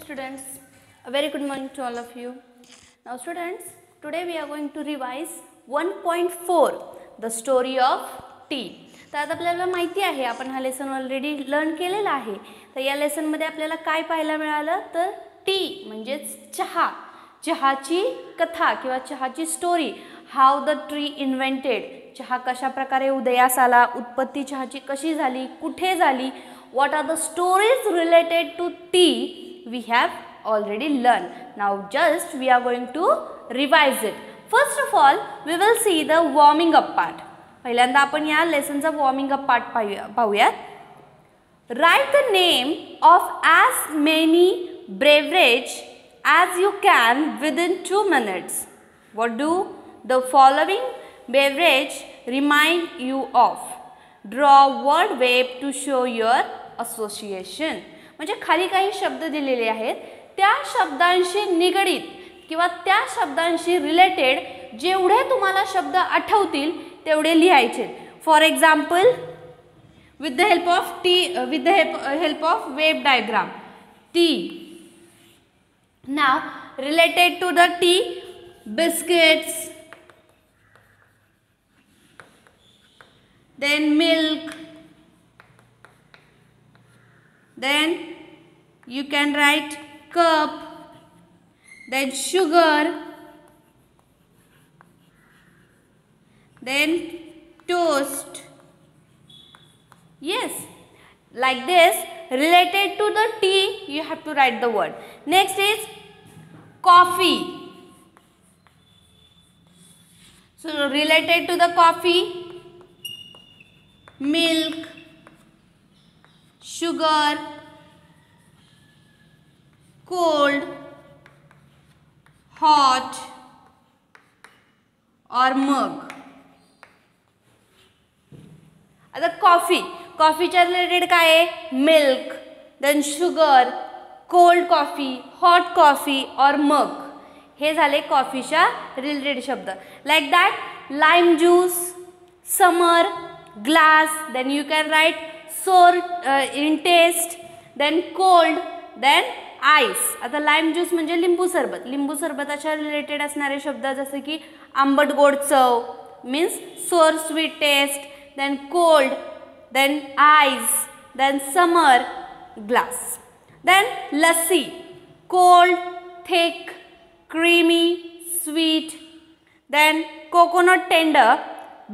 students, a very good morning to all of you. Now students, today we are going to revise 1.4 the story of tea. तर आता आपल्याला माहिती आहे आपण हा लेसन ऑलरेडी लर्न केलेला आहे. तर या लेसन मध्ये आपल्याला काय पाहायला मिळालं तर टी म्हणजे चहा, चहाची कथा किंवा चहाची story, how the tree invented, चहा कशा प्रकारे उदयास आला, उत्पत्ती चहाची कशी झाली, कुठे झाली, what are the stories related to tea we have already learned. Now just we are going to revise it. First of all we will see the warming up part. पहिल्यांदा आपण या लेसनचा वॉर्मिंग अप पार्ट पाहूयात. Write the name of as many beverage as you can within 2 minutes. What do the following beverage remind you of? Draw word wave to show your association. म्हणजे खाली काही शब्द दिलेले आहेत, त्या शब्दांशी निगडित किंवा त्या शब्दांशी रिलेटेड जेवढे तुम्हाला शब्द आठवतील तेवढे लिहायचे. For example with the help of tea, with the help of wave diagram, tea. Now related to the tea, biscuits, then milk, then you can write cup, then sugar, then toast. Yes, like this related to the tea you have to write the word. Next is coffee. So related to the coffee, milk, sugar, cold, hot or mug. आता कॉफीच्या related काय आहे, milk, then sugar, cold coffee, hot coffee और मग. हे झाले कॉफीच्या related शब्द. Like that lime juice, summer, glass, then you can write sour in taste, then cold, then ice. आता लाइम ज्यूस म्हणजे लिंबू सरबत, लिंबू सरबताच्या रिलेटेड असणारे शब्द जसे की आंबट गोड चव means sour sweet taste, then cold, then ice, then summer, glass. Then lassi, cold, thick, creamy, sweet. Then coconut tender,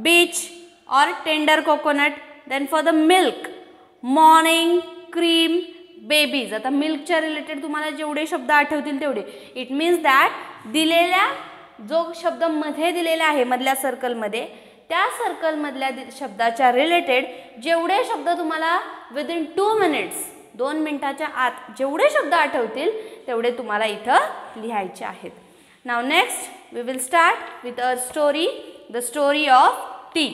beach or tender coconut. Then for the milk, morning, cream, babies. आता मिल्कच्या related तुम्हाला जेवढे शब्द आठवतील तेवढे. It means that दिलेल्या जो शब्द मध्ये दिलेला आहे मधल्या सर्कलमध्ये, त्या सर्कलमधल्या शब्दाच्या रिलेटेड जेवढे शब्द तुम्हाला विदिन 2 मिनिट्स, 2 मिनिटाच्या आत जेवढे शब्द आठवतील तेवढे तुम्हाला इथं लिहायचे आहेत. Now next we will start with a story, the story of tea.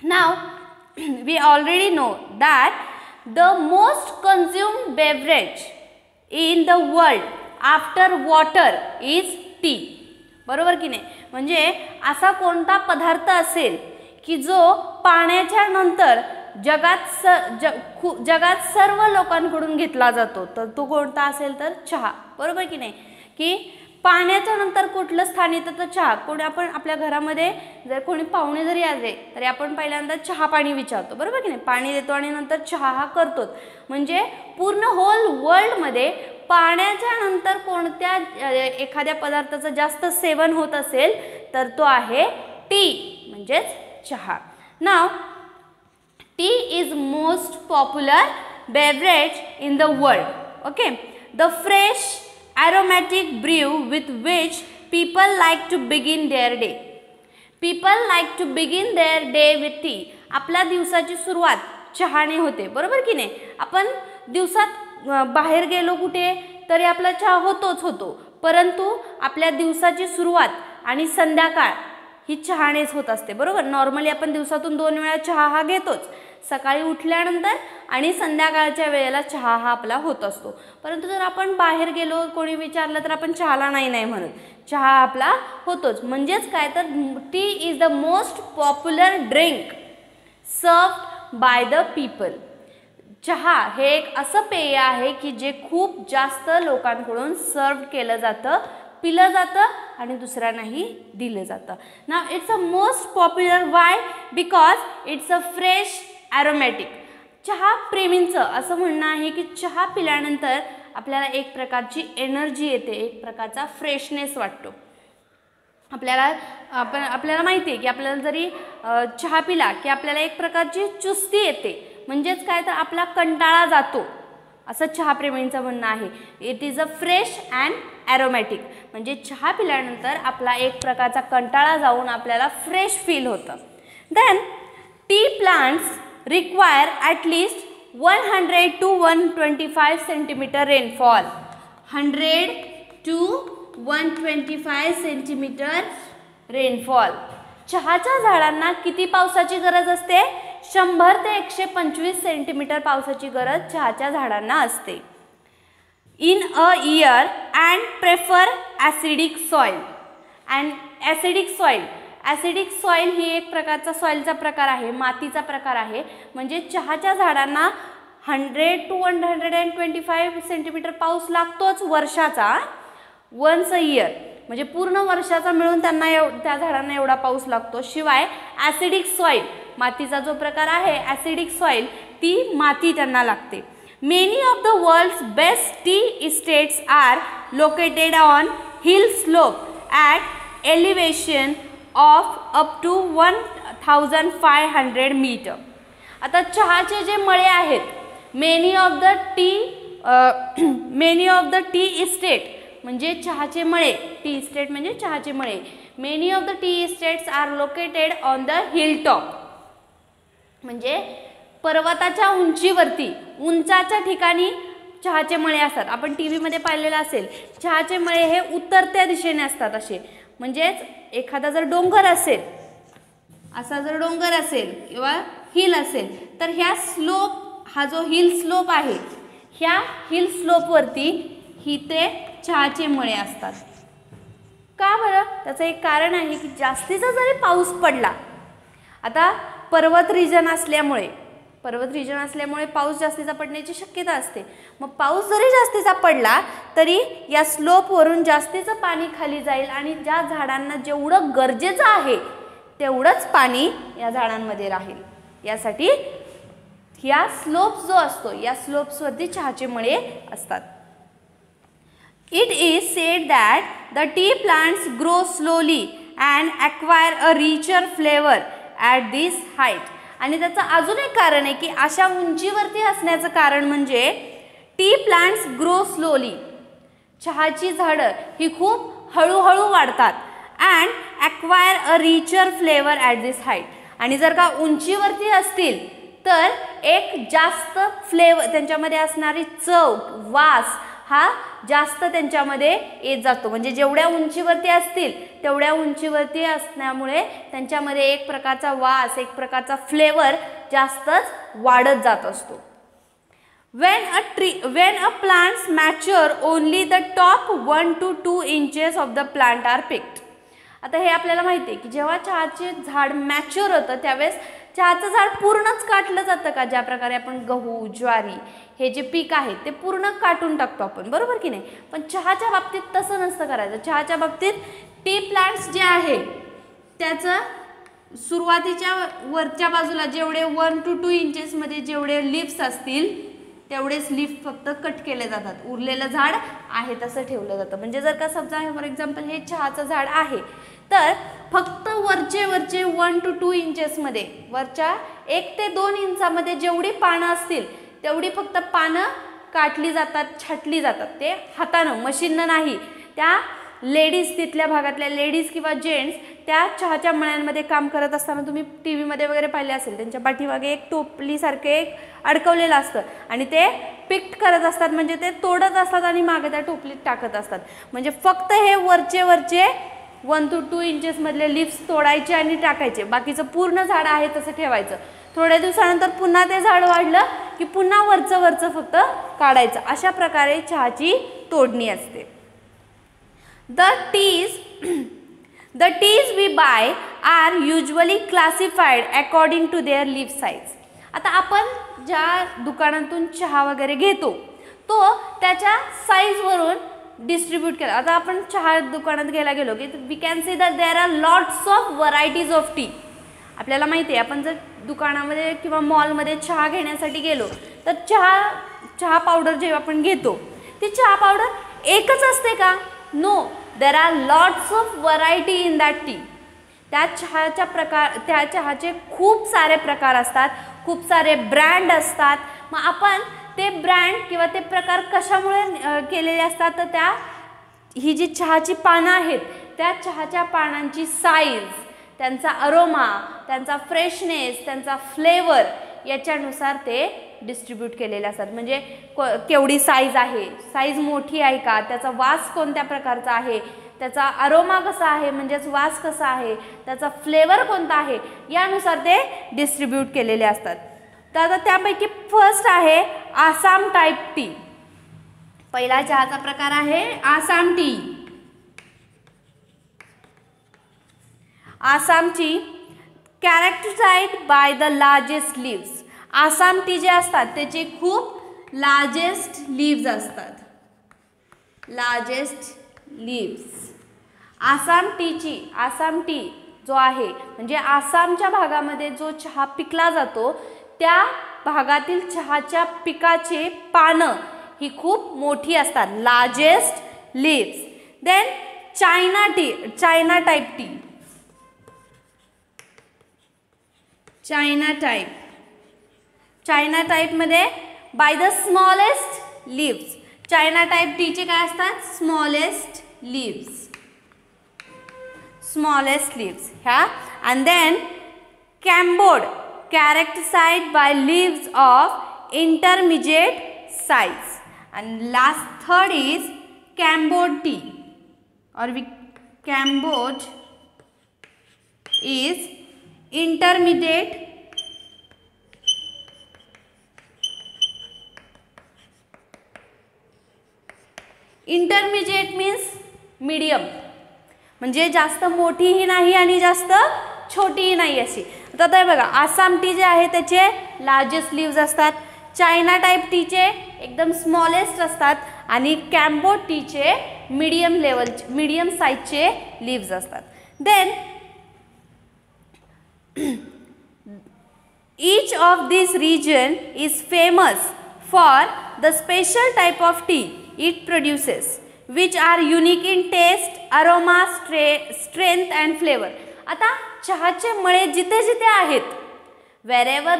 Now we already know that the most consumed beverage in the world after water is tea. बरोबर की नाही. म्हणजे असा कोणता पदार्थ असेल की जो पाण्याच्या नंतर जगात सर्व लोकांकडून घेतला जातो, तर तो कोणता असेल तर चहा. बरोबर की नाही. की पाण्याच्या नंतर कुठलं स्थान येतं तर चहा. कोणी आपण आपल्या घरामध्ये जर कोणी पाहुणे जरी आले तरी आपण पहिल्यांदा चहा पाणी विचारतो. बरोबर की नाही. पाणी देतो आणि नंतर चहा हा करतोच. म्हणजे पूर्ण होल वर्ल्डमध्ये पाण्याच्या नंतर कोणत्या एखाद्या पदार्थाचं जास्त सेवन होत असेल तर तो आहे टी म्हणजेच चहा. Now tea is most popular beverage in the world. Okay. The fresh aromatic brew with which people like to begin their day. People like to begin their day with tea. आपल्या दिवसाची सुरुवात चहाने होते. बरोबर की नाही. आपण दिवसात बाहेर गेलो कुठे तरी आपला चहा होतो, परंतु आपल्या दिवसाची सुरुवात आणि संध्याकाळ ही चहानेच होत असते. बरोबर. नॉर्मली आपण दिवसातून 2 वेळा चहा हा घेतोच, सकाळी उठल्यानंतर आणि संध्याकाळच्या वेळेला चहा हा आपला होत असतो. परंतु जर आपण बाहेर गेलो, कोणी विचारलं तर आपण चहाला नाही म्हणत, चहा आपला होतोच. म्हणजेच काय तर T is the most popular drink served by the people. चहा हे एक असं पेय आहे की जे खूप जास्त लोकांकडून सर्व केलं जातं, पिलं जातं आणि दुसऱ्यांनाही दिलं जातं. Now it's a most popular why because it's a fresh aromatic. चहा प्रेमींचं असं म्हणणं आहे की चहा पिल्यानंतर आपल्याला एक प्रकारची एनर्जी येते, एक प्रकारचा फ्रेशनेस वाटतो. आपल्याला माहिती आहे की आपल्याला जरी चहा पिला की आपल्याला एक प्रकारची चुस्ती येते, म्हणजेच काय तर आपला कंटाळा जातो, असं चहाप्रेमींचं म्हणणं आहे. It is a fresh and aromatic, म्हणजे चहा पिल्यानंतर आपला एक प्रकारचा कंटाळा जाऊन आपल्याला फ्रेश फील होतं. Then tea plants require at least 100 to 125 centimetre rainfall. 100 to 125 centimetre rainfall. चहाच्या झाडांना किती पावसाची गरज असते? 100 ते 125 सेंटीमीटर पावसाची गरज चहाच्या झाडांना असते. In a year and prefer acidic soil. And acidic soil, acidic soil ही एक प्रकारचा सॉइलचा प्रकार आहे, मातीचा प्रकार आहे. म्हणजे चहाच्या झाडांना 100 to 125 सेंटीमीटर पाऊस लागतोच वर्षाचा, वन्स अ इयर, म्हणजे पूर्ण वर्षाचा मिळून त्यांना त्या झाडांना एवढा पाऊस लागतो. शिवाय ॲसिडिक सॉइल, मातीचा जो प्रकार आहे ॲसिडिक सॉइल, ती माती त्यांना लागते. Many of the world's best tea estates are located on hill slope at elevation of up to 1500 metre. आता चहाचे जे मळे आहेत, many of the tea estate म्हणजे चहाचे मळे, टी इस्टेट म्हणजे चहाचे मळे. Many of the tea estates are located on the hill top, म्हणजे पर्वताच्या उंचीवरती, उंचाच्या ठिकाणी चहाचे मळे असतात. आपण टी व्हीमध्ये पाहिलेलं असेल, चहाचे मळे हे उतरत्या दिशेने असतात असे. म्हणजेच एखादा जर डोंगर असेल, असा जर डोंगर असेल किंवा हिल असेल, तर ह्या स्लोप, हा जो हिल स्लोप आहे, ह्या हिल स्लोपवरती ही ते चहाचे मळे असतात. का बरं? त्याचं एक कारण आहे की जास्तीचा जरी पाऊस पडला, आता पर्वत रिजन असल्यामुळे पाऊस जास्तीचा पडण्याची शक्यता असते. मग पाऊस जरी जास्तीचा पडला तरी या स्लोपवरून जास्तीचं पाणी खाली जाईल आणि ज्या झाडांना जेवढं गरजेचं आहे तेवढंच पाणी या झाडांमध्ये राहील. यासाठी या स्लोप जो असतो, या स्लोप्सवरती चहाचे मळे असतात. It is said that the tea plants grow slowly and acquire a richer flavor at this height. आणि त्याचं अजून एक कारण आहे की अशा उंचीवरती असण्याचं कारण म्हणजे टी प्लांट्स ग्रो स्लोली, चहाची झाडं ही खूप हळूहळू वाढतात. And acquire a richer flavour at this height. आणि जर का उंचीवरती असतील तर एक जास्त फ्लेवर, त्यांच्यामध्ये असणारी चव, वास हा जास्त त्यांच्यामध्ये येत जातो. म्हणजे जेवढ्या उंचीवरती असतील तेवढ्या उंचीवरती असल्यामुळे त्यांच्यामध्ये एक प्रकारचा वास, एक प्रकारचा फ्लेवर जास्तच वाढत जात असतो. When a plants mature, only the top 1 to 2 inches of the plant are picked. आता हे आपल्याला माहिती आहे की जेव्हा चहाचे झाड मॅच्युअर होतं त्यावेळेस चहाचं झाड पूर्णच काटलं जातं का? ज्या प्रकारे आपण गहू, ज्वारी हे जे पीक आहे ते पूर्ण काटून टाकतो आपण, बरोबर की नाही? पण चहाच्या बाबतीत तसं नसतं करायचं. चहाच्या बाबतीत टी प्लांट्स जे आहे त्याचं सुरुवातीच्या वरच्या बाजूला जेवढे 1 to 2 इंचेसमध्ये जेवढे लिव्स असतील तेवढेच लीफ फक्त कट केले जातात. उरलेलं झाड आहे तसं ठेवलं जातं. म्हणजे जर का समजा फॉर एक्झाम्पल हे चहाचं झाड आहे तर फक्त वरचे 1 to 2 इंचेसमध्ये, वरच्या 1 ते 2 इंचामध्ये जेवढी पानं असतील तेवढी फक्त पानं काटली जातात, छाटली जातात. ते हातानं, मशीननं नाही. त्या लेडीज, तिथल्या भागातल्या लेडीज किंवा जेंट्स त्या चहाच्या मळ्यांमध्ये काम करत असताना तुम्ही टी व्हीमध्ये वगैरे पाहिले असेल, त्यांच्या पाठीमागे एक टोपलीसारखे एक अडकवलेलं असतं आणि ते पिक्ट करत असतात. म्हणजे ते तोडत असतात आणि मागे त्या टोपलीत टाकत असतात. म्हणजे फक्त हे वरचे 1 to 2 इंचेसमधले लिव्स तोडायचे आणि टाकायचे, बाकीचं पूर्ण झाड आहे तसं ठेवायचं. थोड्या दिवसानंतर पुन्हा ते झाड वाढलं की पुन्हा वरचं फक्त काढायचं. अशा प्रकारे चहाची तोडणी असते. The teas we buy are usually classified according to their leaf size. आता आपण ज्या दुकानातून चहा वगैरे घेतो तो त्याच्या साईजवरून डिस्ट्रीब्यूट केला. आता आपण चहा दुकानात घ्यायला गेलो की we can see that there are lots of varieties of tea. आपल्याला माहिती आहे आपण जर दुकानामध्ये किंवा मॉलमध्ये चहा घेण्यासाठी गेलो तर चहा पावडर जेव्हा आपण घेतो ती चहा पावडर एकच असते का? No, there are lots of variety in that tea. त्या चहाचे खूप सारे प्रकार असतात, खूप सारे ब्रँड असतात. मग आपण ते ब्रँड किंवा ते प्रकार कशामुळे केलेले असतात तर ही जी चहाची पानं आहेत त्या चहाच्या पानांची साईज, त्यांचा अरोमा, त्यांचा फ्रेशनेस, त्यांचा फ्लेवर याच्यानुसार ते डिस्ट्रीब्यूट केलेले असतात. म्हणजे केवढी साईज आहे, साईज मोठी आहे का, त्याचा वास कोणत्या प्रकारचा आहे, त्याचा अरोमा कसा आहे म्हणजेच वास कसा आहे, त्याचा फ्लेवर कोणता आहे यानुसार ते डिस्ट्रीब्यूट केलेले असतात. तर आता त्यापैकी फर्स्ट आहे आसाम टाईप टी. पहिला चहाचा प्रकार आहे Assam tea. Assam tea characterized by the largest leaves. Assam tea जे असतात त्याचे खूप लार्जेस्ट लीव्स असतात. Largest leaves. आसाम टी जो आहे म्हणजे आसामच्या भागामध्ये जो चहा पिकला जातो त्या भागातील चहाच्या पिकाचे पानं ही खूप मोठी असतात. Largest leaves. Then China type tea. China टाईपमध्ये by the smallest leaves. China type टीचे काय असतात? स्मॉलेस्ट लीव्स ह्या. अँड देन कॅम्बोड characterized by leaves of intermediate size. And last third is Cambod tea or Cambod is intermediate means medium. म्हणजे जास्त मोठीही नाही आणि जास्त छोटीही नाही अशी. आता बघा आसाम टी जे आहे त्याचे लार्जेस्ट लीव्स असतात. चायना टाईप टीचे एकदम स्मॉलेस्ट असतात आणि कॅम्बोड टीचे मीडियम साईजचे लीव्स असतात. Then each of these region is famous for the special type of tea it produces which are unique in taste, aroma, strength and flavor. आता चहाचे मळे जिथे जिथे आहेत wherever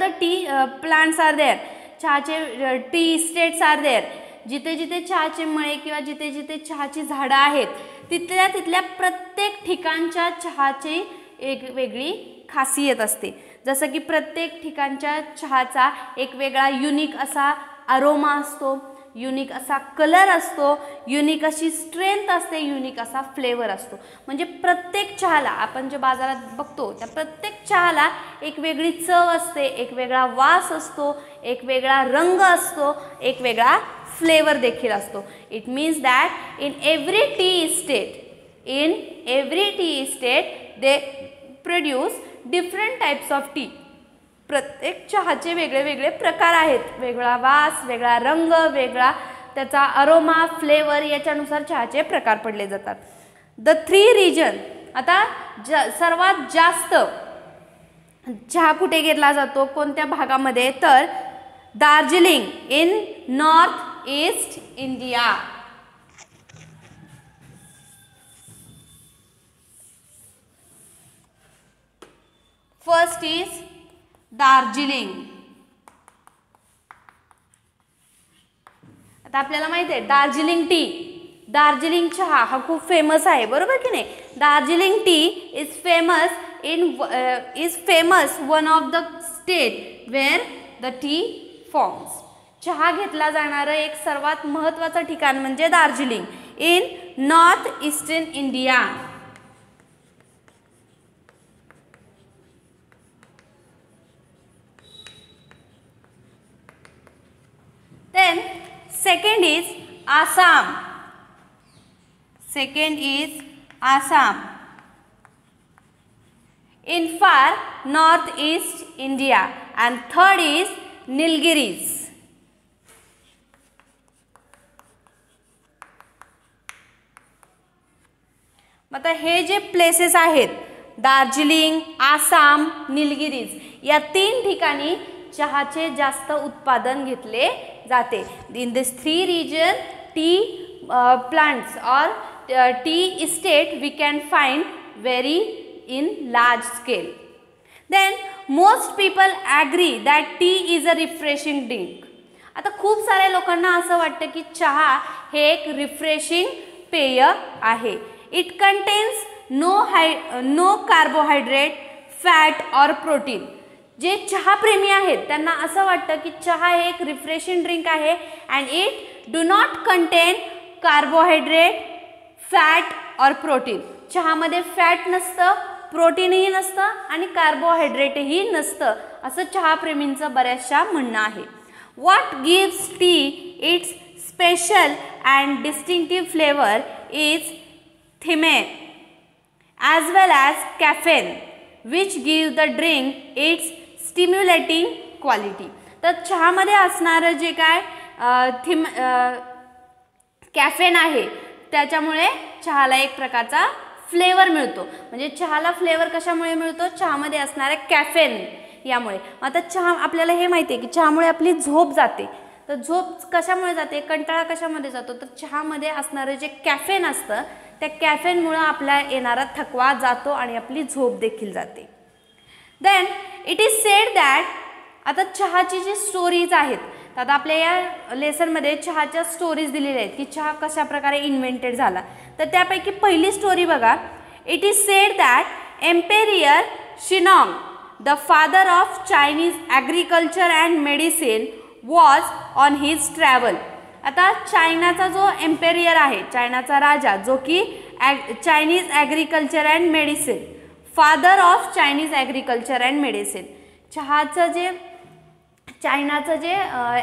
the tea plants are there, चहाचे T states R there. जिथे जिथे चहाचे मळे किंवा जिथे जिथे चहाची झाडं आहेत तिथल्या प्रत्येक ठिकाणच्या चहाची एक वेगळी खासियत असते. जसं की प्रत्येक ठिकाणच्या चहाचा एक वेगळा युनिक असा अरोमा असतो, युनिक असा कलर असतो, युनिक अशी स्ट्रेंथ असते, युनिक असा फ्लेवर असतो. म्हणजे प्रत्येक चहाला आपण जे बाजारात बघतो त्या प्रत्येक चहाला एक वेगळी चव असते, एक वेगळा वास असतो, एक वेगळा रंग असतो, एक वेगळा फ्लेवर देखील असतो. It means that in every T state they produce different types of T. प्रत्येक चहाचे वेगळे वेगळे प्रकार आहेत. वेगळा वास, वेगळा रंग, वेगळा त्याचा अरोमा, फ्लेवर याच्यानुसार चहाचे प्रकार पडले जातात. The 3 region. आता सर्वात जास्त चहा कुठे घेतला जातो, कोणत्या भागामध्ये, तर Darjeeling in north east India. First is Darjeeling. आता आपल्याला माहिती आहे दार्जिलिंग टी, दार्जिलिंग चहा हा खूप फेमस आहे, बरोबर की नाही. Darjeeling tea is famous one of the state where the tea forms. चहा घेतला जाणारं एक सर्वात महत्त्वाचं ठिकाण म्हणजे Darjeeling in north eastern India. Then second is Assam. in far northeast India, and third is Nilgiris. आता हे जे प्लेसेस आहेत दार्जिलिंग, आसाम, निलगिरीज या 3 ठिकाणी चहाचे जास्त उत्पादन घेतले जाते. In this 3 region tea plants or tea estate we can find very in large scale. Then most people agree that tea is a refreshing drink. आता खूप साऱ्या लोकांना असं वाटतं की चहा हे एक रिफ्रेशिंग पेय आहे. It contains no carbohydrate, fat or protein. जे चहा प्रेमी आहेत त्यांना असं वाटतं की चहा हे एक रिफ्रेशिंग ड्रिंक आहे and it do not contain carbohydrate, fat or protein. चहामध्ये फॅट नसतं, प्रोटीनही नसतं आणि कार्बोहायड्रेटही नसतं असं चहा प्रेमींचं बऱ्याचशा म्हणणं आहे. What gives tea its special and distinctive flavor is theine as well as caffeine, which gives the drink its stimulating quality. तर चहामध्ये असणारं जे काय कॅफेन आहे त्याच्यामुळे चहाला एक प्रकारचा फ्लेवर मिळतो. म्हणजे चहाला फ्लेवर कशामुळे मिळतो? चहामध्ये असणाऱ्या कॅफेन यामुळे. आता चहा आपल्याला हे माहिती आहे की चहामुळे आपली झोप जाते. तर झोप कशामुळे जाते? कंटाळा कशामध्ये जातो? तर चहामध्ये असणारं जे कॅफेन असतं त्या कॅफेनमुळे आपला येणारा थकवा जातो आणि आपली झोप देखील जाते. Then it is said that आता चहाची जी स्टोरीज आहेत तर आता आपल्या या लेसनमध्ये चहाच्या स्टोरीज दिलेल्या आहेत की चहा कशा प्रकारे इन्व्हेंटेड झाला. तर त्यापैकी पहिली स्टोरी बघा. It is said that emperor Shennong the father of Chinese agriculture and medicine was on his travel. आता चायनाचा जो एम्पेरियर आहे, चायनाचा राजा जो की Chinese agriculture and medicine, father of Chinese agriculture and medicine, चहाचं जे चायनाचं जे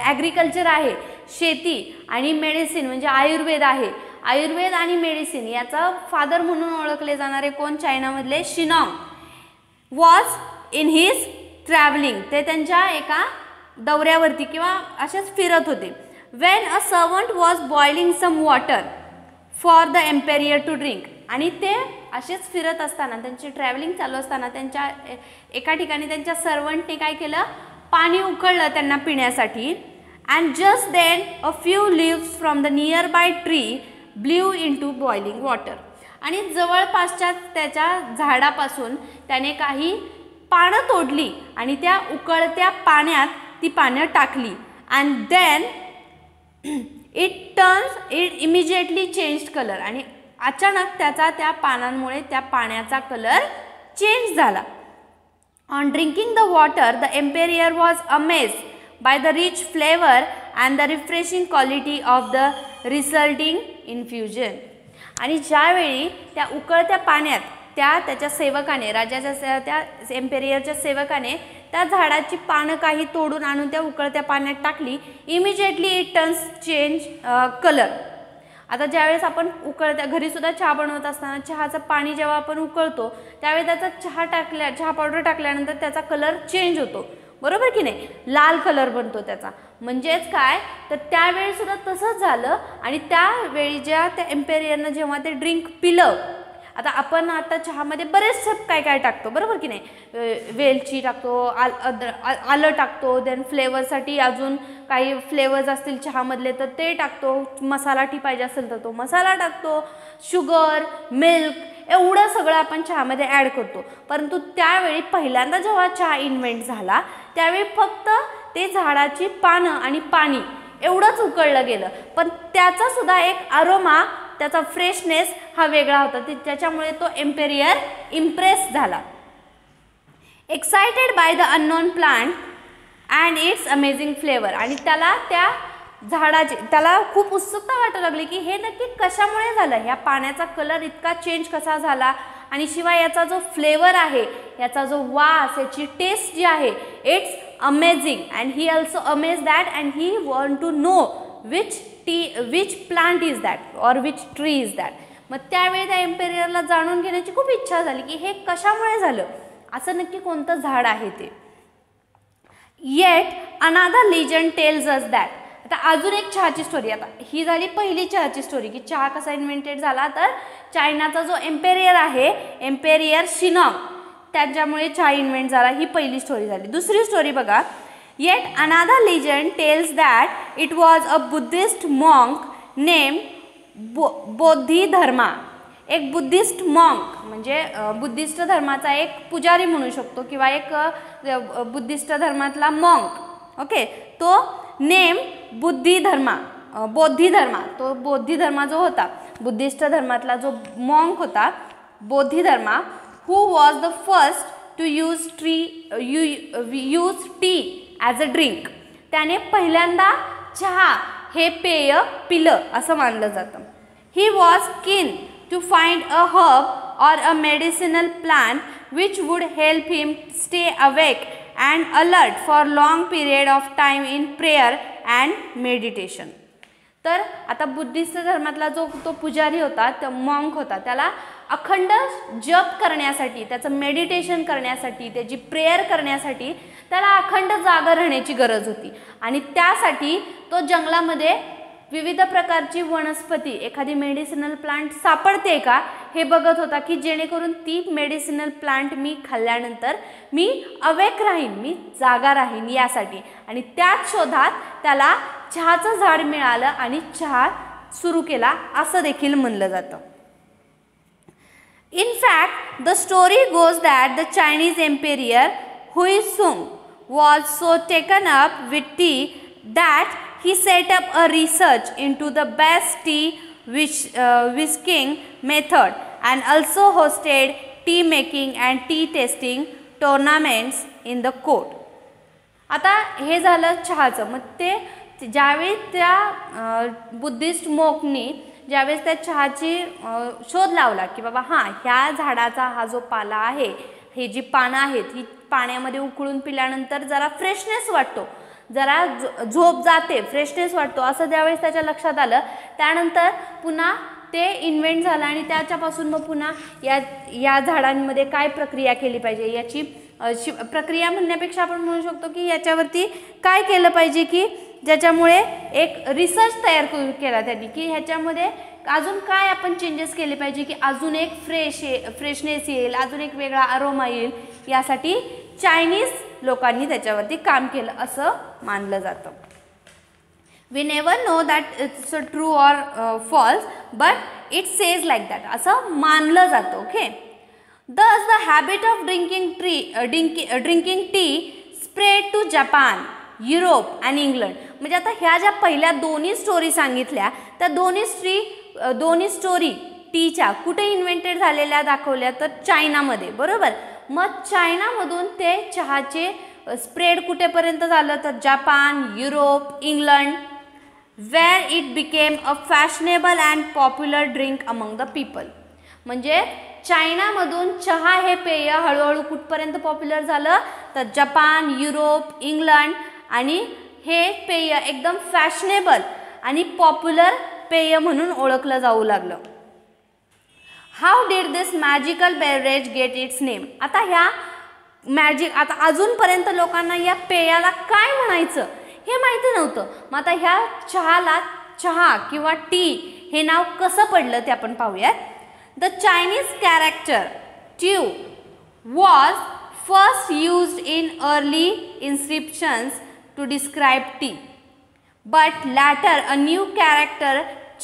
ॲग्रिकल्चर आहे शेती आणि मेडिसिन म्हणजे आयुर्वेद आहे, आयुर्वेद आणि मेडिसिन याचा फादर म्हणून ओळखले जाणारे कोण? चायनामधले Shennong was in his travelling. ते त्यांच्या एका दौऱ्यावरती किंवा असेच फिरत होते. When a servant was boiling some water for the emperor to drink. आणि ते असेच फिरत असताना त्यांची ट्रॅव्हलिंग चालू असताना त्यांच्या एका ठिकाणी त्यांच्या सर्वंटने काय केलं? पाणी उकळलं त्यांना पिण्यासाठी. And just then a few leaves from the nearby tree blew into boiling water. आणि जवळपासच्या त्याच्या झाडापासून त्याने काही पानं तोडली आणि त्या उकळत्या पाण्यात ती पानं टाकली. And then it immediately changed colour. आणि अचानक त्याचा त्या पानांमुळे त्या पाण्याचा कलर चेंज झाला. On drinking the water, the emperor was amazed by the rich flavor and the refreshing quality of the resulting infusion. आणि ज्यावेळी त्या उकळत्या पाण्यात त्याच्या सेवकाने, राजाच्या त्या एम्पेरियरच्या सेवकाने त्या झाडाची पानं काही तोडून आणून त्या उकळत्या पाण्यात टाकली, immediately it turns change colour. आता ज्यावेळेस आपण उकळत्या घरीसुद्धा चहा बनवत असताना चहाचं पाणी जेव्हा आपण उकळतो त्यावेळी त्याचा चहा पावडर टाकल्यानंतर त्याचा कलर चेंज होतो, बरोबर की नाही? लाल कलर बनतो त्याचा. म्हणजेच काय तर त्यावेळीसुद्धा तसंच झालं. आणि त्यावेळी त्या एम्पेरियरनं जेव्हा ते ड्रिंक पिलं, आता चहामध्ये बरेचसे काय काय टाकतो, बरोबर की नाही? वेलची टाकतो, आलं टाकतो, देन फ्लेवरसाठी अजून काही फ्लेवर्स असतील चहामधले तर ते टाकतो, मसाला टी पाहिजे असेल तर तो मसाला टाकतो, शुगर, मिल्क, एवढं सगळं आपण चहामध्ये ॲड करतो. परंतु त्यावेळी पहिल्यांदा जेव्हा चहा इन्व्हेंट झाला त्यावेळी फक्त ते झाडाची पानं आणि पाणी एवढंच उकळलं गेलं. पण त्याचा सुद्धा एक अरोमा, त्याचा फ्रेशनेस हा वेगळा होता. त्याच्यामुळे तो एम्पेरियर इम्प्रेस झाला. Excited by the unknown plant and it's amazing flavour. आणि त्याला त्या झाडाची खूप उत्सुकता वाटू लागली की हे नक्की कशामुळे झालं, ह्या पाण्याचा कलर इतका चेंज कसा झाला, आणि शिवाय याचा जो फ्लेवर आहे, याचा जो वास, याची टेस्ट जी आहे, it's amazing. And he also amaze that and he want to know which plant is that or which tree is that. मग त्यावेळी त्या एम्पेरियरला जाणून घेण्याची खूप इच्छा झाली की हे कशामुळे झालं. असं नक्की कोणतं झाड आहे ते. Eight another legend tells us that. आता अजून एक चहाची स्टोरी. आता ही झाली पहिली चहाची स्टोरी की चहा कसा इन्व्हेंटेड झाला, तर चायनाचा जो एम्पेरियर आहे, एम्पेरियर शिनॉंग, त्याच्यामुळे चहा इन्व्हेंट झाला. ही पहिली स्टोरी झाली. दुसरी स्टोरी बघा. Yet another legend tells that it was a Buddhist monk name Bodhidharma. एक बुद्धिस्ट मॉन्क म्हणजे बुद्धिस्ट धर्माचा एक पुजारी म्हणू शकतो किंवा एक बुद्धिस्ट धर्मातला मॉन्क. ओके, तो नेम बोधिधर्मा. तो बोधिधर्मा जो होता, बुद्धिस्ट धर्मातला जो मॉन्क होता Bodhidharma, who was the first to use tea as a drink. त्याने पहिल्यांदा चहा हे पेय पिलं असं मानलं जातं. He was keen to find a herb or a medicinal plant which would help him stay awake and alert for long period of time in prayer and meditation. तर आता बुद्धिस्ट धर्मातला जो तो पुजारी होता, तो मॉन्क होता, त्याला अखंड जप करण्यासाठी, त्याचं मेडिटेशन करण्यासाठी, त्याची प्रेयर करण्यासाठी त्याला अखंड जागा राहण्याची गरज होती. आणि त्यासाठी तो जंगलामध्ये विविध प्रकारची वनस्पती, एखादी मेडिसिनल प्लांट सापडते का हे बघत होता, की जेणेकरून ती मेडिसिनल प्लांट मी खाल्ल्यानंतर मी अवेक राहीन, मी जागा राहीन यासाठी. आणि त्याच शोधात त्याला चहाचं झाड मिळालं आणि चहा सुरू केला असं देखील म्हणलं जातं. In fact the story goes that the Chinese emperor Huizong was so taken up with tea that he set up a research into the best tea whisking method and also hosted tea making and tea tasting tournaments in the court. आता हे झालं चहाचं. मग ते ज्यावेळी त्या Buddhist मॉन्कनी ज्यावेळेस त्या चहाची शोध लावला की बाबा हां, ह्या झाडाचा हा जो पाला आहे, हे जी पानं आहेत ही पाण्यामध्ये उकळून पिल्यानंतर जरा फ्रेशनेस वाटतो, जरा झोप जाते, फ्रेशनेस वाटतो, असं ज्यावेळेस त्याच्या लक्षात आलं, त्यानंतर पुन्हा ते इन्व्हेंट झालं. आणि त्याच्यापासून मग पुन्हा या झाडांमध्ये काय प्रक्रिया केली पाहिजे याची प्रक्रिया म्हणण्यापेक्षा आपण म्हणू शकतो की याच्यावरती काय केलं पाहिजे, की ज्याच्यामुळे एक रिसर्च तयार केला त्यांनी की ह्याच्यामध्ये अजून काय आपण चेंजेस केले पाहिजे की अजून एक फ्रेशनेस येईल, अजून एक वेगळा अरोमा येईल. यासाठी चायनीज लोकांनी त्याच्यावरती काम केलं असं मानलं जातं. We never know that it's true or false, but it says like that असं मानलं जातं. Okay, thus the habit of drinking tea spread to Japan, Europe and England. म्हणजे आता ह्या ज्या पहिल्या दोन्ही स्टोरी सांगितल्या, त्या दोन्ही स्टोरी टीच्या कुठे इन्व्हेंटेड झालेल्या दाखवल्या, तर चायनामध्ये. बरोबर. मग चायनामधून ते चहाचे स्प्रेड कुठेपर्यंत झालं, तर Japan, Europe, England, where it became a fashionable and popular drink among the people. म्हणजे चायनामधून चहा हे पेय हळूहळू कुठपर्यंत पॉप्युलर झालं, तर जपान, युरोप, इंग्लंड, आणि हे पेय एकदम फॅशनेबल आणि पॉप्युलर पेय म्हणून ओळखलं जाऊ लागलं. How did this magical beverage get its name. आता ह्या आता अजूनपर्यंत लोकांना या पेयाला काय म्हणायचं हे माहिती नव्हतं. मग आता ह्या चहाला चहा किंवा टी हे नाव कसं पडलं ते आपण पाहूयात. The Chinese character tu was first used in early inscriptions to describe tea, but later a new character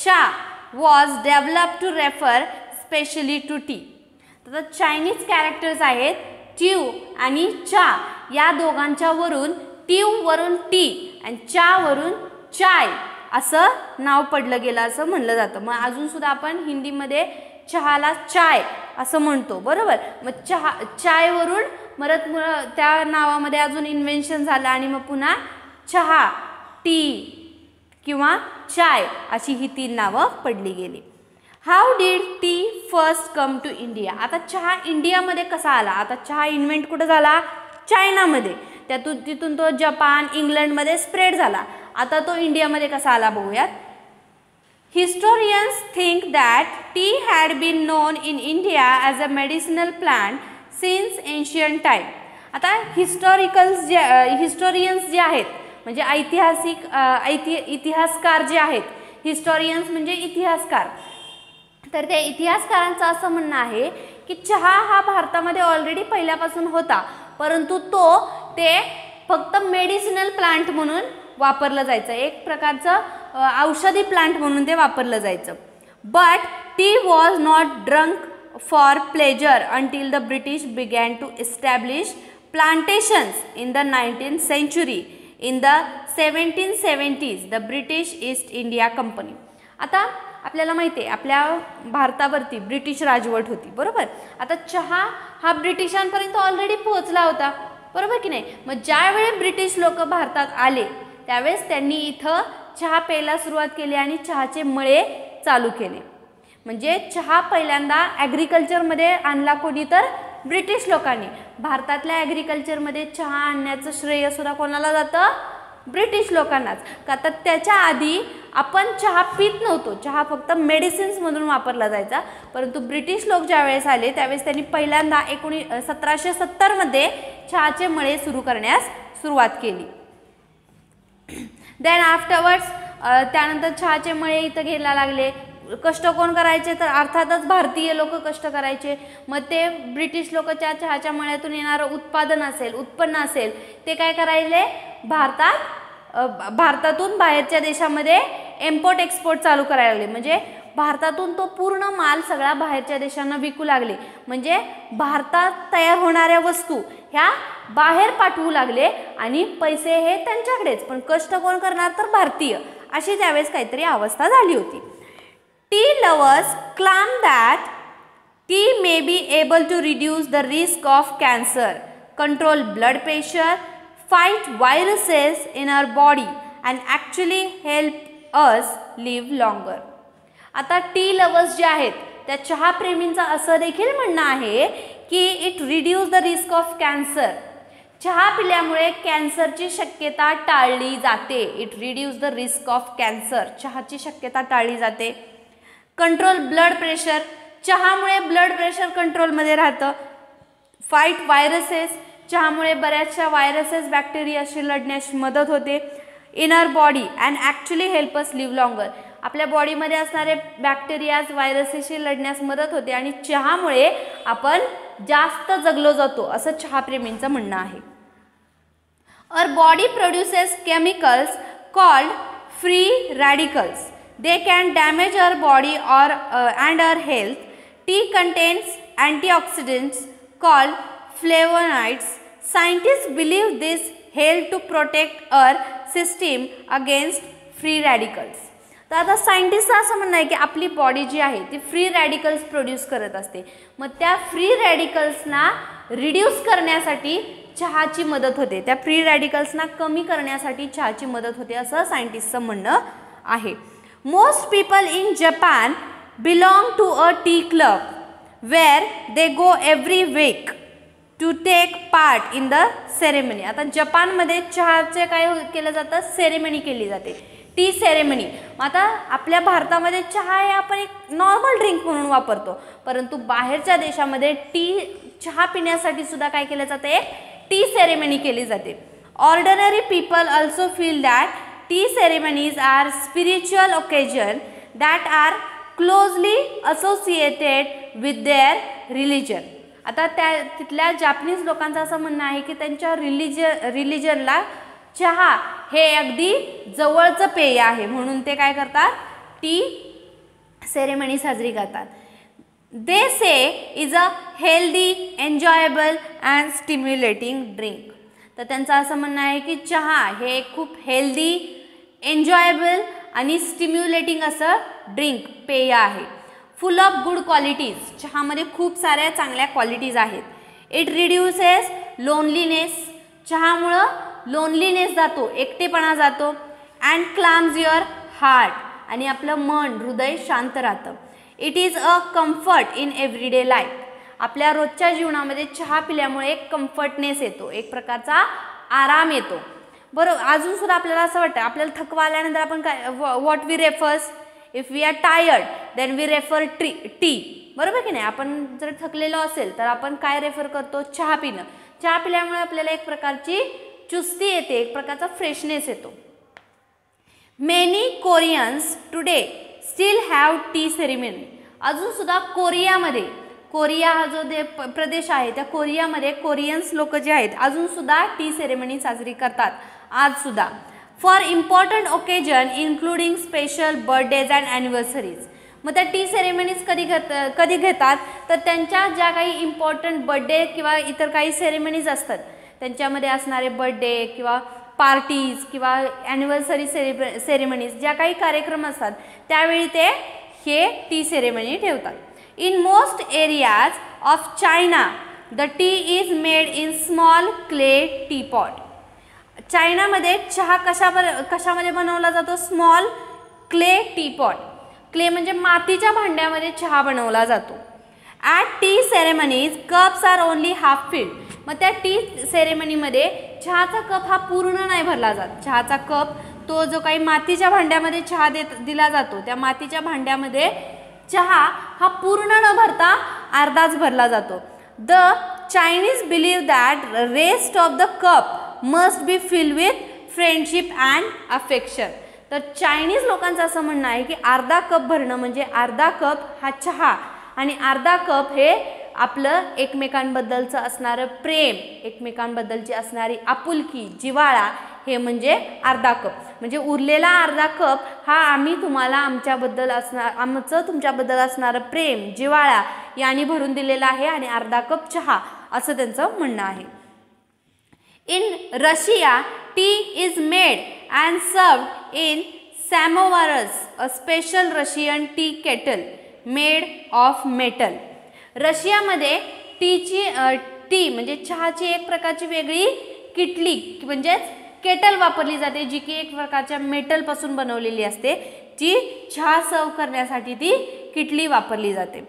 cha was developed to refer specially to tea. तर चायनीज कॅरेक्टर्स आहेत ट्यू आणि चा, या दोघांच्या वरून ट्यू वरून टी आणि चा वरून चाय असं नाव पडलं गेलं असं म्हणलं जातं. मग अजून सुद्धा आपण हिंदीमध्ये चहाला चाय असं म्हणतो. बरोबर. मग चाय वरून परत त्या नावामध्ये अजून इन्व्हेन्शन झालं आणि मग पुन्हा चहा, टी किंवा चाय अशी ही तीन नावं पडली गेली. How did tea first come to India. आता चहा इंडियामध्ये कसा आला. आता चहा इन्व्हेंट कुठं झाला, चायनामध्ये. तिथून तो जपान, इंग्लंडमध्ये स्प्रेड झाला. आता तो इंडियामध्ये कसा आला बघूयात. Historians think that tea had been known in India as a medicinal plant since ancient time. आता हिस्टोरियन्स जे आहेत म्हणजे इतिहासकार जे आहेत, हिस्टोरियन्स म्हणजे इतिहासकार, तर त्या इतिहासकारांचं असं म्हणणं आहे की चहा हा भारतामध्ये ऑलरेडी पहिल्यापासून होता, परंतु ते फक्त मेडिसिनल प्लांट म्हणून वापरलं जायचं, एक प्रकारचं औषधी प्लांट म्हणून ते वापरलं जायचं. But tea was not drunk for pleasure until the British began to establish plantations in the 19th century. In the 1770s the British East India Company. आता आपल्याला माहिती आहे आपल्या भारतावरती ब्रिटिश राजवट होती, बरोबर. आता चहा हा ब्रिटिशांपर्यंत ऑलरेडी पोहोचला होता, बरोबर की नाही. मग ज्यावेळी ब्रिटिश लोक भारतात आले त्यावेळेस त्यांनी इथं चहा प्यायला सुरुवात केली आणि चहाचे मळे चालू केले. म्हणजे चहा पहिल्यांदा ॲग्रिकल्चरमध्ये आणला कोणी, तर ब्रिटिश लोकांनी. भारतातल्या ॲग्रिकल्चरमध्ये चहा आणण्याचं श्रेय सुद्धा कोणाला जातं, ब्रिटिश लोकांनाच. का तर त्याच्या आधी आपण चहा पित नव्हतो, चहा फक्त मेडिसिन्स म्हणून वापरला जायचा. परंतु ब्रिटिश लोक ज्यावेळेस आले त्यावेळेस त्यांनी पहिल्यांदा 1770 मध्ये चहाचे मळे सुरू करण्यास सुरुवात केली. देन आफ्टरवर्ड्स त्यानंतर चहाचे मळे इथं घ्यायला लागले. कष्ट कोण करायचे, तर अर्थातच भारतीय लोक कष्ट करायचे. मग ते ब्रिटिश लोकच्या चहाच्या मळ्यातून येणारं उत्पन्न असेल ते काय करायले, भारतातून बाहेरच्या देशामध्ये इम्पोर्ट एक्सपोर्ट चालू करायला लागले. म्हणजे भारतातून तो पूर्ण माल सगळा बाहेरच्या देशांना विकू लागले. म्हणजे भारतात तयार होणाऱ्या वस्तू ह्या बाहेर पाठवू लागले आणि पैसे हे त्यांच्याकडेच, पण कष्ट कोण करणार, तर भारतीय. अशी त्यावेळेस काहीतरी अवस्था झाली होती. Tea lovers claim that tea may be able to reduce the risk of cancer, control blood pressure, fight viruses in our body and actually help us live longer. आता टी लवर्स जे आहेत त्या चहा प्रेमींचा असं देखील म्हणणं आहे की it reduce the risk of cancer. चहा पिल्यामुळे कॅन्सरची शक्यता टाळली जाते. It reduce the risk of cancer, चहाची शक्यता टाळली जाते. कंट्रोल ब्लड प्रेशर, चहामुळे ब्लड प्रेशर कंट्रोलमध्ये राहतं. फाईट व्हायरसेस, चहामुळे बऱ्याचशा व्हायरसेस बॅक्टेरियाशी लढण्यास मदत होते. Inner body and actually help us live longer, आपल्या बॉडीमध्ये असणारे बॅक्टेरियाज व्हायरसेसशी लढण्यास मदत होते आणि चहामुळे आपण जास्त जगलो जातो, असं चहाप्रेमींचं म्हणणं आहे. Our body produces chemicals called free radicals. They can damage our body and our health. Tea contains antioxidants called flavonoids. Scientists believe this help to protect our system against free radicals. तर आता सायंटिस्टचं असं म्हणणं आहे की आपली body जी आहे ती free radicals produce करत असते. मग त्या फ्री रॅडिकल्सना रिड्यूस करण्यासाठी चहाची मदत होते, त्या फ्री रॅडिकल्सना कमी करण्यासाठी चहाची मदत होते, असं सायंटिस्टचं म्हणणं आहे. Most people in Japan belong to a tea club where they go every week to take part in the ceremony. आता जपानमध्ये चहाचे काय केलं जातं, सेरेमनी केली जाते, टी सेरेमनी. आता आपल्या भारतामध्ये चहा हे आपण एक नॉर्मल ड्रिंक म्हणून वापरतो, परंतु बाहेरच्या देशामध्ये चहा पिण्यासाठी सुद्धा काय केलं जातं, एक टी सेरेमनी केली जाते. Ordinary people also feel that tea ceremonies are spiritual occasion that are closely associated with their religion. आता तिथल्या जापनीज लोकांचं असं म्हणणं आहे की त्यांच्या रिलिजनला चहा हे अगदी जवळचं पेय आहे, म्हणून ते काय करतात, टी सेरेमनी साजरी करतात. They say is a healthy, enjoyable and stimulating drink. तर त्यांचं असं म्हणणं आहे की चहा हे खूप हेल्दी, एन्जॉयबल आणि स्टिम्युलेटिंग असं ड्रिंक, पेय आहे. फुल ऑफ गुड क्वालिटीज, चहामध्ये खूप साऱ्या चांगल्या क्वालिटीज आहेत. इट रिड्यूसेस लोनलीनेस, चहामुळं लोनलीनेस जातो, एकटेपणा जातो. अँड क्लाम्स युअर हार्ट, आणि आपलं मन, हृदय शांत राहतं. It is a comfort in everyday life, आपल्या रोजच्या जीवनामध्ये चहा पिल्यामुळे एक कम्फर्टनेस येतो, एक प्रकारचा आराम येतो. बरोबर. अजून सुद्धा आपल्याला असं वाटतं, आपल्याला थकवा आल्यानंतर आपण काय, what we refers, if we are tired then we refer tea. बरोबर की नाही. आपण जर थकलेलो असेल तर आपण काय रेफर करतो, चहा पिणं. चहा पिल्यामुळे आपल्याला एक प्रकारची चुस्ती येते, एक प्रकारचा फ्रेशनेस येतो. Many Koreans today still have tea ceremony. अजून सुद्धा कोरियामध्ये, कोरिया हा जो प्रदेश आहे त्या कोरियामध्ये कोरियन्स लोक जे आहेत अजून सुद्धा टी सेरेमनी साजरी करतात आज सुद्धा. For important occasion including special birthdays and anniversaries. मग त्या टी सेरेमनीज कधी घेतात तर त्यांच्या ज्या काही इम्पॉर्टंट बर्थडे किंवा इतर काही सेरेमनीज असतात त्यांच्यामध्ये असणारे बर्थडे किंवा पार्टीज किंवा ॲनिव्हर्सरी सेरेमनीज ज्या काही कार्यक्रम असतात त्यावेळी ते हे टी सेरेमनी ठेवतात. In most areas of China the T is made in small clay teapot. चायनामध्ये चहा कशामध्ये बनवला जातो, स्मॉल क्ले टीपॉट. क्ले म्हणजे मातीच्या भांड्यामध्ये चहा बनवला जातो. At tea ceremonies cups are only half filled. मग त्या टी सेरेमनीमध्ये चहाचा कप हा पूर्ण नाही भरला जात. चहाचा कप तो जो काही मातीच्या भांड्यामध्ये चहा दिला जातो त्या मातीच्या भांड्यामध्ये चहा हा पूर्ण न भरता अर्धाच भरला जातो. The Chinese believe that rest of the cup must be filled with friendship and affection. तर चायनीज लोकांचं असं म्हणणं आहे की अर्धा कप भरणं म्हणजे अर्धा कप हा चहा आणि अर्धा कप हे आपलं एकमेकांबद्दलचं असणारं प्रेम, एकमेकांबद्दलची असणारी आपुलकी, जिव्हाळा हे म्हणजे अर्धा कप. म्हणजे उरलेला अर्धा कप हा आम्ही तुम्हाला आमचं तुमच्याबद्दल असणारं प्रेम, जिव्हाळा यांनी भरून दिलेला आहे आणि अर्धा कप चहा असं त्यांचं म्हणणं आहे. In Russia tea is made and served in samovars, a special Russian tea kettle made of metal. रशियामध्ये टी म्हणजे चहाची एक प्रकारची वेगळी किटली म्हणजेच केटल वापरली जाते जी की एक प्रकारच्या मेटलपासून बनवलेली असते. जी चहा सर्व करण्यासाठी ती किटली वापरली जाते.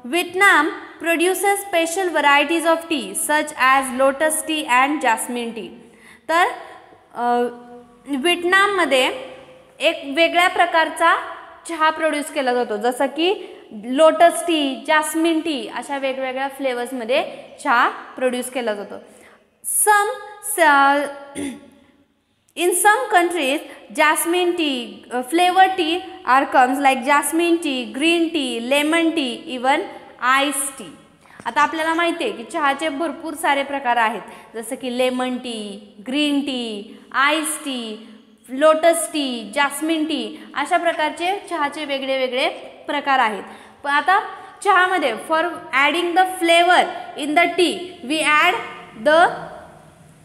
Vietnam produces special varieties of T such as lotus T and jasmine T. तर व्हिएतनाममध्ये एक वेगळ्या प्रकारचा चहा प्रोड्यूस केला जातो जसं की लोटस टी, जास्मिन टी अशा वेगवेगळ्या फ्लेवर्समध्ये चहा प्रोड्यूस केला जातो. In some countries jasmine tea, flavored tea are comes like jasmine tea, green tea, lemon tea, even iced tea. आता आपल्याला माहिती आहे की चहाचे भरपूर सारे प्रकार आहेत जसं की lemon tea, green tea, ice tea, lotus T, jasmine T अशा प्रकारचे चहाचे वेगळे वेगळे प्रकार आहेत. पण आता चहामध्ये for adding the flavour in the tea we add the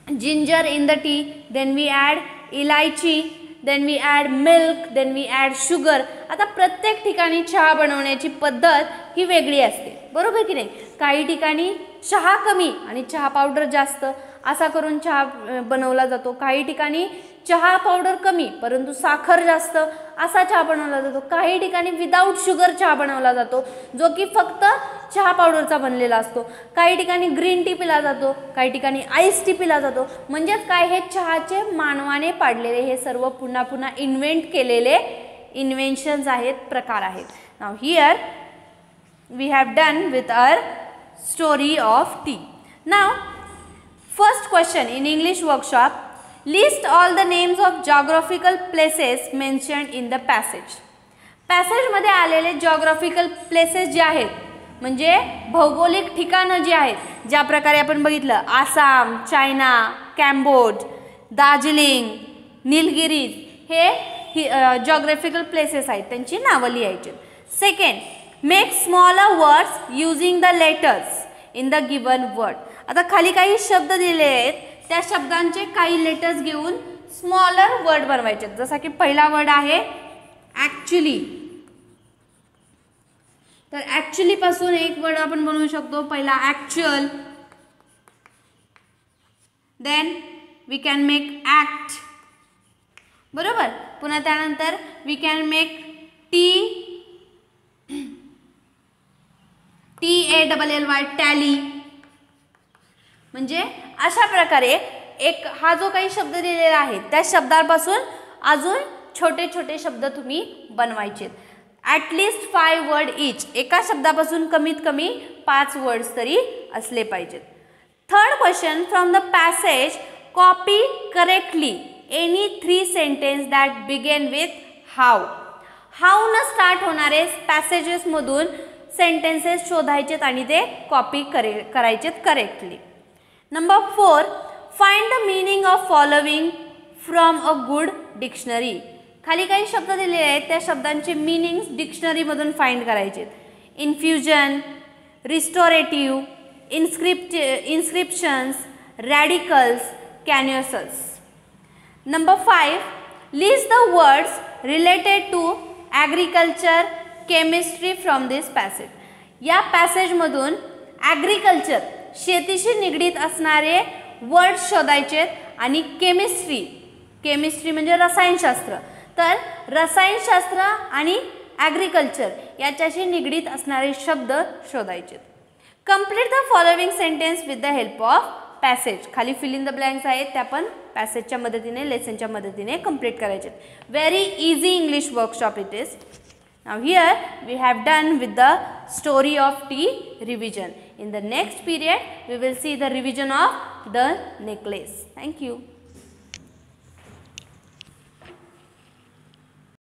ginger in the tea, then we add इलायची, then we add milk, then we add sugar. आता प्रत्येक ठिकाणी चहा बनवण्याची पद्धत ही वेगळी असते बरोबर की नाही. काही ठिकाणी चहा कमी आणि चहा पावडर जास्त असा करून चहा बनवला जातो. काही ठिकाणी चहा पावडर कमी परंतु साखर जास्त असा चहा बनवला जातो. काही ठिकाणी विदाऊट शुगर चहा बनवला जातो जो की फक्त चहा पावडरचा बनलेला असतो. काही ठिकाणी ग्रीन टी पिला जातो, काही ठिकाणी आईस टी पिला जातो. म्हणजेच काय हे चहाचे मानवाने पाडलेले हे सर्व पुन्हा पुन्हा इन्व्हेंट केलेले इन्व्हेन्शन्स आहेत, प्रकार आहेत. Now here we have done with our story of tea. Now first question in English workshop. List all the names of geographical places mentioned in the passage. पॅसेजमध्ये आलेले जॉग्राफिकल प्लेसेस जे आहेत म्हणजे भौगोलिक ठिकाणं जी आहेत ज्या प्रकारे आपण बघितलं आसाम, चायना, कॅम्बोज, दार्जिलिंग, निलगिरी हे जॉग्राफिकल प्लेसेस आहेत त्यांची नावं लिहायची. Second, make smaller words using the letters in the given word. आता खाली काही शब्द दिले आहेत त्या शब्दांचे काही लेटर्स घेऊन स्मॉलर वर्ड बनवायचे. जसा की पहिला वर्ड आहे ॲक्च्युली. तर ॲक्च्युली पासून एक वर्ड आपण बनवू शकतो. पहिला actual, then we can make act बरोबर. पुन्हा त्यानंतर we can make TALLY tally. म्हणजे अशा प्रकारे एक हा जो काही शब्द दिलेला आहे त्या शब्दांपासून अजून छोटे छोटे शब्द तुम्ही बनवायचे. At least 5 word each. एका शब्दापासून कमीत कमी 5 वर्ड्स तरी असले पाहिजेत. Third question, from the passage copy correctly any 3 sentence that begin with how. How न स्टार्ट होणारे पॅसेजेसमधून सेंटेन्सेस शोधायचेत आणि ते कॉपी करायचेत correctly. Number 4, find the meaning of following from a good dictionary. खाली काही शब्द दिलेले आहेत, त्या शब्दांचे मीनिंग्स डिक्शनरीमधून फाइंड करायचे. Infusion, restorative, inscriptions, radicals, कॅन्युसल्स. Number 5, list the words related to agriculture, chemistry from this passage. या पॅसेजमधून ॲग्रिकल्चर, शेतीशी निगडीत असणारे वर्ड्स शोधायचेत आणि केमिस्ट्री म्हणजे रसायनशास्त्र, तर रसायनशास्त्र आणि ॲग्रिकल्चर याच्याशी निगडीत असणारे शब्द शोधायचेत. Complete the following sentence with the help of passage. खाली फिल इन द ब्लँक्स आहेत, त्या पण पॅसेजच्या मदतीने, लेसनच्या मदतीने कंप्लीट करायचे. Very easy English workshop it is. Now here we have done with the story of tea revision. In the next period we will see the revision of the necklace. Thank you.